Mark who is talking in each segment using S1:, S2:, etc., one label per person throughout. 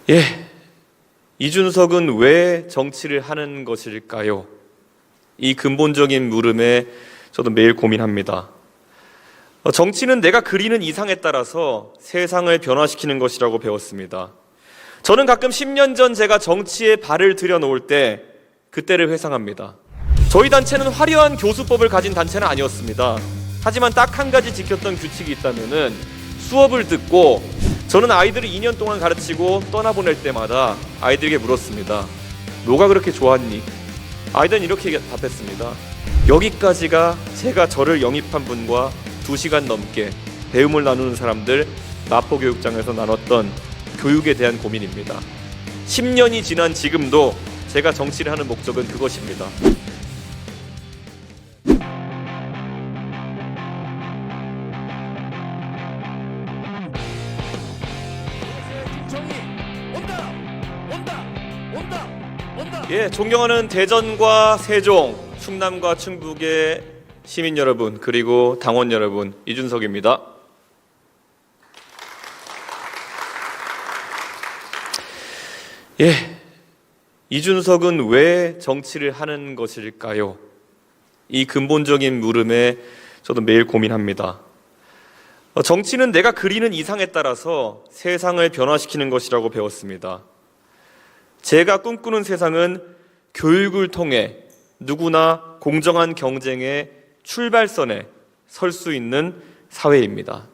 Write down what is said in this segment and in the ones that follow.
S1: 예, 이준석은 왜 정치를 하는 것일까요? 이 근본적인 물음에 저도 매일 고민합니다. 정치는 내가 그리는 이상에 따라서 세상을 변화시키는 것이라고 배웠습니다. 저는 가끔 10년 전 제가 정치에 발을 들여놓을 때 그때를 회상합니다. 저희 단체는 화려한 교수법을 가진 단체는 아니었습니다. 하지만 딱 한 가지 지켰던 규칙이 있다면은 수업을 듣고 저는 아이들을 2년 동안 가르치고 떠나보낼 때마다 아이들에게 물었습니다. 뭐가 그렇게 좋았니? 아이들은 이렇게 답했습니다. 여기까지가 제가 저를 영입한 분과 2시간 넘게 배움을 나누는 사람들 마포교육장에서 나눴던 교육에 대한 고민입니다. 10년이 지난 지금도 제가 정치를 하는 목적은 그것입니다. 예, 존경하는 대전과 세종, 충남과 충북의 시민 여러분, 그리고 당원 여러분, 이준석입니다. 예, 이준석은 왜 정치를 하는 것일까요? 이 근본적인 물음에 저도 매일 고민합니다. 정치는 내가 그리는 이상에 따라서 세상을 변화시키는 것이라고 배웠습니다. 제가 꿈꾸는 세상은 교육을 통해 누구나 공정한 경쟁의 출발선에 설 수 있는 사회입니다.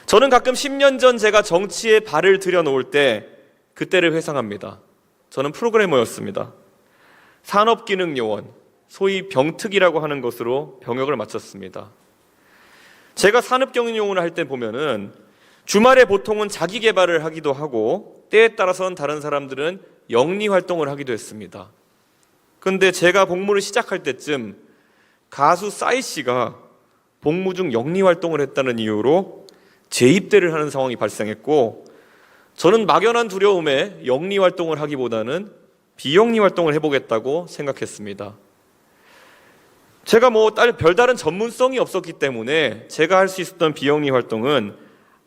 S1: 저는 가끔 10년 전 제가 정치에 발을 들여놓을 때 그때를 회상합니다. 저는 프로그래머였습니다. 산업기능요원, 소위 병특이라고 하는 것으로 병역을 마쳤습니다. 제가 산업기능요원을 할 때 보면은 주말에 보통은 자기 개발을 하기도 하고 때에 따라서는 다른 사람들은 영리 활동을 하기도 했습니다. 그런데 제가 복무를 시작할 때쯤 가수 싸이 씨가 복무 중 영리 활동을 했다는 이유로 재입대를 하는 상황이 발생했고, 저는 막연한 두려움에 영리 활동을 하기보다는 비영리 활동을 해보겠다고 생각했습니다. 제가 별다른 전문성이 없었기 때문에 제가 할 수 있었던 비영리 활동은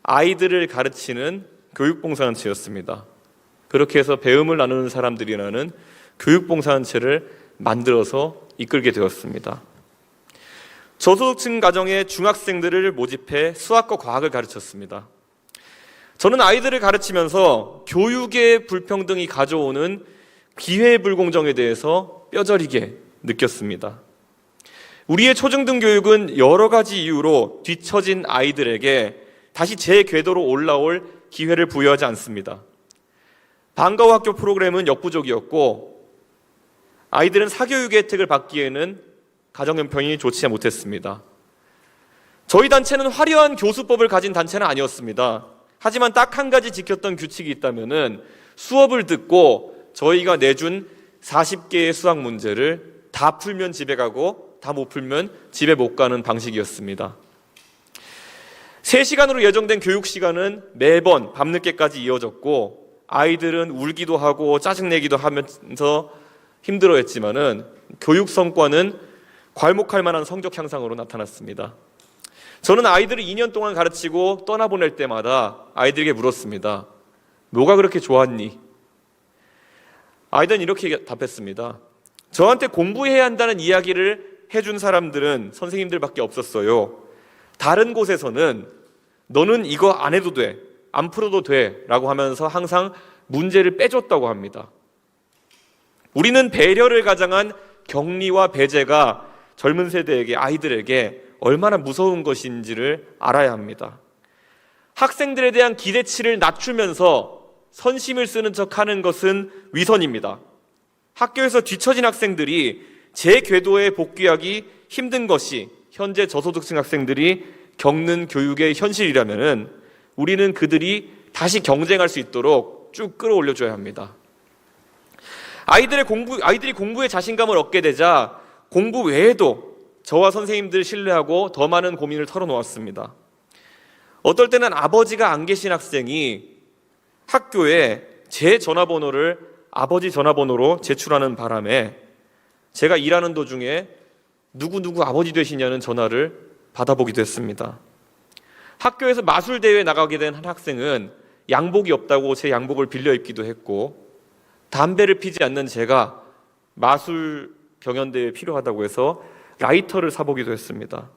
S1: 아이들을 가르치는 교육봉사단체였습니다. 그렇게 해서 배움을 나누는 사람들이라는 교육봉사단체를 만들어서 이끌게 되었습니다. 저소득층 가정의 중학생들을 모집해 수학과 과학을 가르쳤습니다. 저는 아이들을 가르치면서 교육의 불평등이 가져오는 기회 불공정에 대해서 뼈저리게 느꼈습니다. 우리의 초중등 교육은 여러 가지 이유로 뒤처진 아이들에게 다시 제 궤도로 올라올 기회를 부여하지 않습니다. 방과 후 학교 프로그램은 역부족이었고 아이들은 사교육의 혜택을 받기에는 가정 형편이 좋지 못했습니다. 저희 단체는 화려한 교수법을 가진 단체는 아니었습니다. 하지만 딱 한 가지 지켰던 규칙이 있다면은 수업을 듣고 저희가 내준 40개의 수학 문제를 다 풀면 집에 가고 다 못 풀면 집에 못 가는 방식이었습니다. 3시간으로 예정된 교육 시간은 매번 밤늦게까지 이어졌고 아이들은 울기도 하고 짜증내기도 하면서 힘들어했지만은 교육 성과는 괄목할 만한 성적 향상으로 나타났습니다. 저는 아이들을 2년 동안 가르치고 떠나보낼 때마다 아이들에게 물었습니다. 뭐가 그렇게 좋았니? 아이들은 이렇게 답했습니다. 저한테 공부해야 한다는 이야기를 해준 사람들은 선생님들밖에 없었어요. 다른 곳에서는 너는 이거 안 해도 돼, 안 풀어도 돼 라고 하면서 항상 문제를 빼줬다고 합니다. 우리는 배려를 가장한 격리와 배제가 젊은 세대에게, 아이들에게 얼마나 무서운 것인지를 알아야 합니다. 학생들에 대한 기대치를 낮추면서 선심을 쓰는 척하는 것은 위선입니다. 학교에서 뒤처진 학생들이 제 궤도에 복귀하기 힘든 것이 현재 저소득층 학생들이 겪는 교육의 현실이라면 우리는 그들이 다시 경쟁할 수 있도록 쭉 끌어올려줘야 합니다. 아이들이 공부에 자신감을 얻게 되자 공부 외에도 저와 선생님들 신뢰하고 더 많은 고민을 털어놓았습니다. 어떨 때는 아버지가 안 계신 학생이 학교에 제 전화번호를 아버지 전화번호로 제출하는 바람에 제가 일하는 도중에 누구 아버지 되시냐는 전화를 받아보기도 했습니다. 학교에서 마술대회에 나가게 된 한 학생은 양복이 없다고 제 양복을 빌려 입기도 했고, 담배를 피지 않는 제가 마술 경연대회에 필요하다고 해서 라이터를 사보기도 했습니다.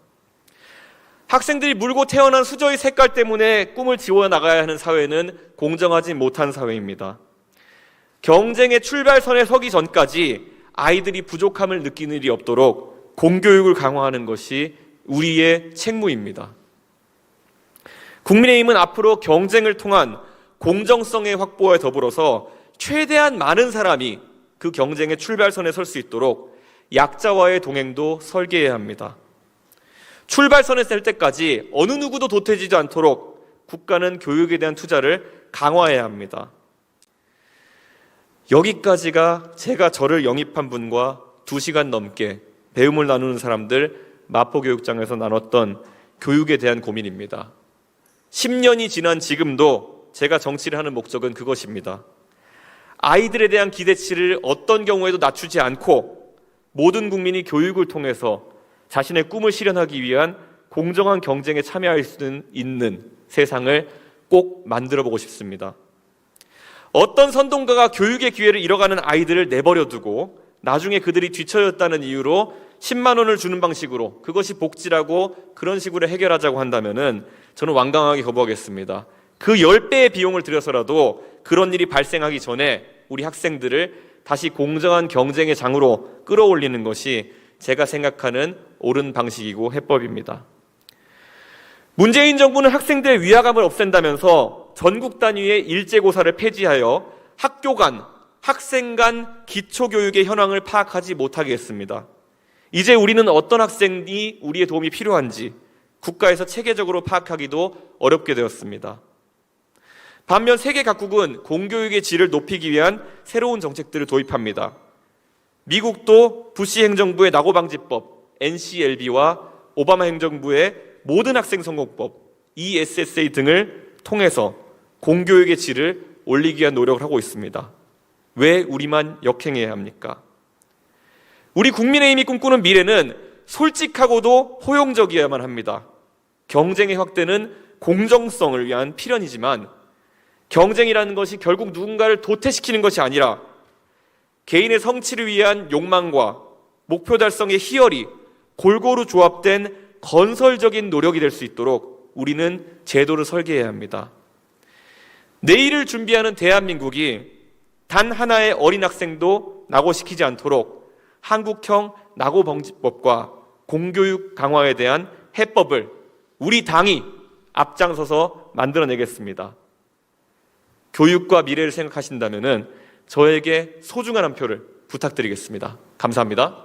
S1: 학생들이 물고 태어난 수저의 색깔 때문에 꿈을 지워나가야 하는 사회는 공정하지 못한 사회입니다. 경쟁의 출발선에 서기 전까지 아이들이 부족함을 느끼는 일이 없도록 공교육을 강화하는 것이 우리의 책무입니다. 국민의힘은 앞으로 경쟁을 통한 공정성의 확보에 더불어서 최대한 많은 사람이 그 경쟁의 출발선에 설 수 있도록 약자와의 동행도 설계해야 합니다. 출발선에 설 때까지 어느 누구도 도태지지 않도록 국가는 교육에 대한 투자를 강화해야 합니다. 여기까지가 제가 저를 영입한 분과 2시간 넘게 배움을 나누는 사람들 마포교육장에서 나눴던 교육에 대한 고민입니다. 10년이 지난 지금도 제가 정치를 하는 목적은 그것입니다. 아이들에 대한 기대치를 어떤 경우에도 낮추지 않고 모든 국민이 교육을 통해서 자신의 꿈을 실현하기 위한 공정한 경쟁에 참여할 수 있는 세상을 꼭 만들어 보고 싶습니다. 어떤 선동가가 교육의 기회를 잃어가는 아이들을 내버려 두고 나중에 그들이 뒤처졌다는 이유로 10만 원을 주는 방식으로 그것이 복지라고 그런 식으로 해결하자고 한다면은 저는 완강하게 거부하겠습니다. 그 10배의 비용을 들여서라도 그런 일이 발생하기 전에 우리 학생들을 다시 공정한 경쟁의 장으로 끌어올리는 것이 제가 생각하는 옳은 방식이고 해법입니다. 문재인 정부는 학생들의 위화감을 없앤다면서 전국 단위의 일제고사를 폐지하여 학교 간, 학생 간 기초교육의 현황을 파악하지 못하게 했습니다. 이제 우리는 어떤 학생이 우리의 도움이 필요한지 국가에서 체계적으로 파악하기도 어렵게 되었습니다. 반면 세계 각국은 공교육의 질을 높이기 위한 새로운 정책들을 도입합니다. 미국도 부시 행정부의 낙오방지법 NCLB와 오바마 행정부의 모든 학생 성공법 ESSA 등을 통해서 공교육의 질을 올리기 위한 노력을 하고 있습니다. 왜 우리만 역행해야 합니까? 우리 국민의힘이 꿈꾸는 미래는 솔직하고도 포용적이어야만 합니다. 경쟁의 확대는 공정성을 위한 필연이지만 경쟁이라는 것이 결국 누군가를 도태시키는 것이 아니라 개인의 성취를 위한 욕망과 목표 달성의 희열이 골고루 조합된 건설적인 노력이 될 수 있도록 우리는 제도를 설계해야 합니다. 내일을 준비하는 대한민국이 단 하나의 어린 학생도 낙오시키지 않도록 한국형 낙오방지법과 공교육 강화에 대한 해법을 우리 당이 앞장서서 만들어내겠습니다. 교육과 미래를 생각하신다면 저에게 소중한 한 표를 부탁드리겠습니다. 감사합니다.